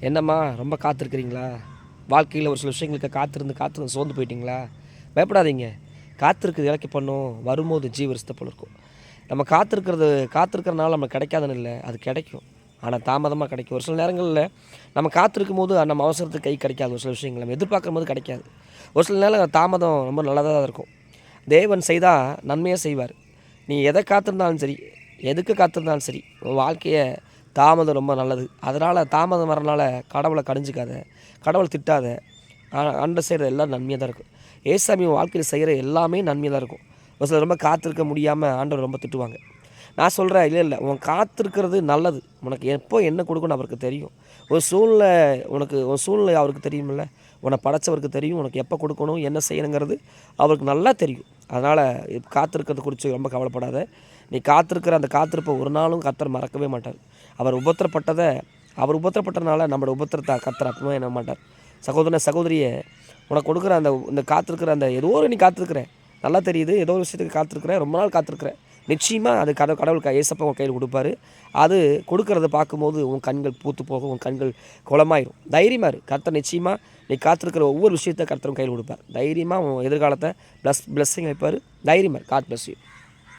என்னம்மா ரொம்ப காத்திருக்கிறீங்களா? வாழ்க்கையில் ஒரு சில விஷயங்களுக்கு காத்திருந்து சோர்ந்து போயிட்டீங்களா? பயப்படாதீங்க. காத்திருக்கிறது இலக்கு பண்ணும். வரும்போது ஜீவரிஸ்த போல இருக்கும். நம்ம காத்திருக்கிறனால நமக்கு கிடைக்காதுன்னு இல்ல. அது கிடைக்கும். ஆனா தாமதமா கிடைக்கும். ஒரு சில நேரங்கள்ல நம்ம காத்திருக்கும்போது நம்ம அவசரத்துக்கு கை கிடைக்காது. ஒரு சில விஷயங்கள் நம்ம எதிர்பார்க்கும்போது கிடைக்காது. ஒரு சில நேரம் தாமதம் ரொம்ப நல்லதா தான் இருக்கும். தேவன் செய்தா நன்மையா செய்வார். நீ எத காத்திருந்தாலும் சரி, எதுக்கு காத்திருந்தாலும் சரி, உன் வாழ்க்கைய தாமதம் ரொம்ப நல்லது. அதனால தாமதம் வரனால கடவுள கடிஞ்சுக்காத, கடவுள திட்டாத. ஆண்டவர் செய்கிற எல்லாம் நன்மையா தான் இருக்கும். ஏசாமி உன் வாழ்க்கையில செய்கிற எல்லாமே நன்மையா தான் இருக்கும். ஒரு சிலர் ரொம்ப காத்திருக்க முடியாம ஆண்டவர ரொம்ப திட்டுவாங்க. நான் சொல்கிறேன், இல்ல உன் காத்திருக்கிறது நல்லது. உனக்கு எப்போ என்ன கொடுக்கணும்னு அவருக்கு தெரியும். உன் சூழ்நிலை அவருக்கு தெரியும்ல. உன்னை படைச்சவருக்கு தெரியும். உனக்கு எப்போ கொடுக்கணும், என்ன செய்யணுங்கிறது அவருக்கு நல்லா தெரியும். அதனால் காத்திருக்கிறத குறித்து ரொம்ப கவலைப்படாத. நீ காத்திருக்கிற அந்த காத்திருப்பை ஒரு நாளும் கர்த்தர் மறக்கவே மாட்டார். அவர் உபத்திரப்பட்டனால நம்மளோட உபத்திரத்தை கர்த்தர் அப்பவே என்ன மாட்டார். சகோதரனே, சகோதரியே, உனக்கு கொடுக்குற இந்த காத்திருக்கிற அந்த ஏதோ ஒரு நீ காத்திருக்கிற. நல்லா தெரியுது. ஏதோ ஒரு விஷயத்துக்கு காத்திருக்கிற. ரொம்ப நாள் காத்திருக்கிற. நிச்சயமாக அது கடவுள் ஏசப்பா உன் கையில் கொடுப்பாரு. அது கொடுக்கறத பார்க்கும்போது உன் கண்கள் பூத்து போகும். உன் கண்கள் குளமாயிரும். தைரியமாக இரு. கர்த்தர் நிச்சயமாக நீ காத்திருக்கிற ஒவ்வொரு விஷயத்தை கர்த்தரும் கையில் கொடுப்பார். தைரியமாக உன் எதிர்காலத்தை பிளஸ்ஸிங் வைப்பார். தைரியமாக இரு. God bless you.